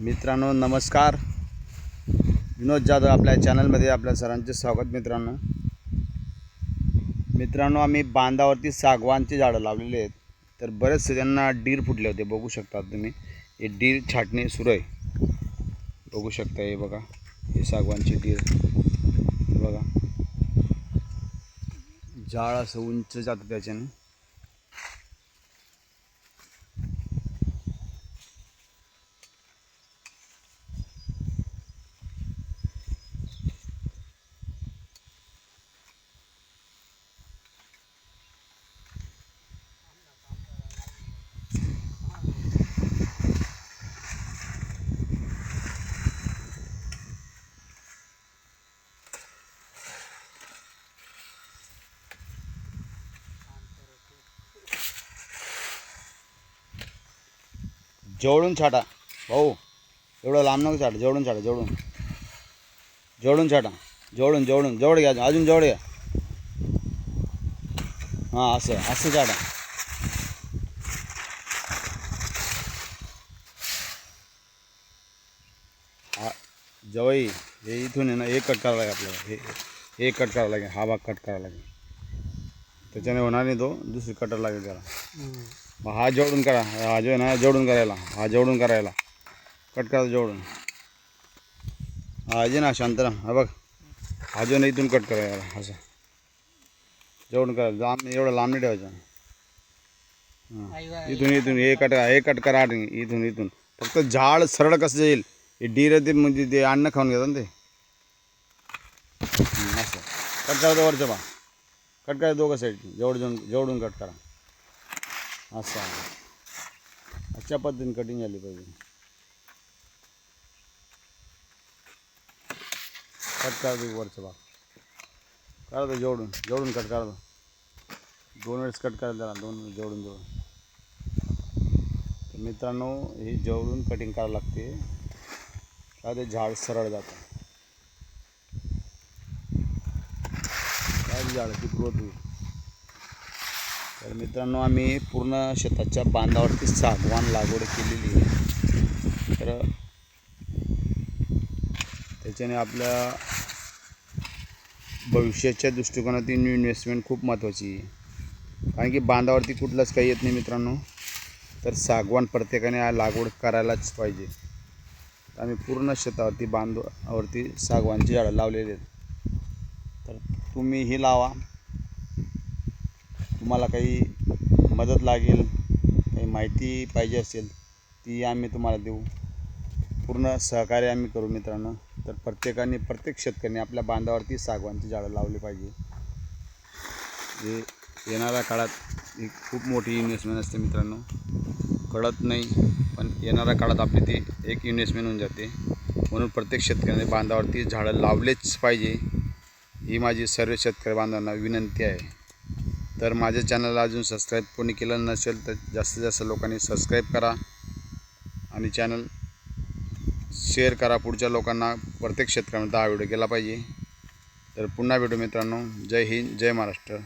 मित्रांनो नमस्कार। विनोद जाधव आपल्या चॅनलमध्ये आपल्या सर्वांचे स्वागत। मित्रांनो आम्ही बांधावरती सागवानचे झाडं लावलेले आहेत, तर बरेच त्यांना डीर फुटले होते। बघू शकता तुम्ही, हे डीर छाटणी सुरू आहे। बघू शकता, हे बघा, हे सागवानचे डीर बघा, झाड असं उंच जातं त्याच्याने। जवळून छाटा भाऊ, एवढं लांब नको छाटा, जवळून छाटा, जवळून छाटा, जवळून जवळ घ्या, अजून जवळ घ्या। हां, असं छाटा। हा जवळ, हे इथून आहे ना, हे कट करावं लागेल आपल्याला, हे कट करावं लागेल, हा भाग कट करावा लागेल, त्याच्याने होणार नाही, तो दुसरी कटर लागेल त्याला। मग हा जोडून करा, हा जो आहे ना जोडून करायला, हा जोडून करायला कट करा, जोडून। हा जे ना शांतराम, हा बघ, हा जो ना इथून कट करायला, असं जोडून करा, लांब एवढं लांब नाही ठेवायचं। हां, इथून हे कट करा, इथून फक्त झाड सरळ कसं जाईल, हे डीर ते म्हणजे ते अन्न खाऊन घेतात ना ते। असं कट करा, वरचं बा कट करा, दोघं साईड जोडून कट करा, असं अशा पद्धतीने कटिंग झाली पाहिजे। कट करा दो वरचं भाग, करा दो जोडून कट करा दो, 2 वेळेस कट करा त्याला, 2 जोडून। तर मित्रांनो, हे जोडून कटिंग करावं लागते, का ते झाड सरळ जातं, काय झाडाची ग्रोथ होईल। तर मित्रांनो, आम्ही पूर्ण शेताच्या बांधावरती सागवान लागवड केलेली आहे। तर त्याच्याने आपल्या भविष्याच्या दृष्टिकोनातून इन्व्हेस्टमेंट खूप महत्त्वाची आहे, कारण की बांधावरती कुठलंच काही येत नाही मित्रांनो। तर सागवान प्रत्येकाने लागवड करायलाच पाहिजे। आम्ही पूर्ण शेतावरती बांधावरती सागवानची झाडं लावलेली आहेत, तर तुम्हीही लावा। तुम्हाला काही मदत लागेल, काही माहिती पाहिजे असेल, ती आम्ही तुम्हाला देऊ, पूर्ण सहकार्य आम्ही करू मित्रांनो। तर प्रत्येक शेतकऱ्याने आपल्या बांधावरती सागवानची झाडं लावली पाहिजे। हे येणाऱ्या काळात ही खूप मोठी इन्व्हेस्टमेंट असते मित्रांनो, कळत नाही, पण येणाऱ्या काळात आपली ती एक इन्व्हेस्टमेंट होऊन जाते। म्हणून प्रत्येक शेतकऱ्याने बांधावरती झाडं लावलेच पाहिजे, ही माझी सर्व शेतकरी बांधवांना विनंती आहे। तर माझ्या चॅनलला अजून सबस्क्राईब कोणी केलं नसेल तर जास्तीत जास्त लोकांनी सबस्क्राईब करा आणि चॅनल शेअर करा पुढच्या लोकांना। प्रत्येक शेतकऱ्याने हा व्हिडिओ केला पाहिजे। तर पुन्हा भेटू मित्रांनो, जय हिंद, जय महाराष्ट्र।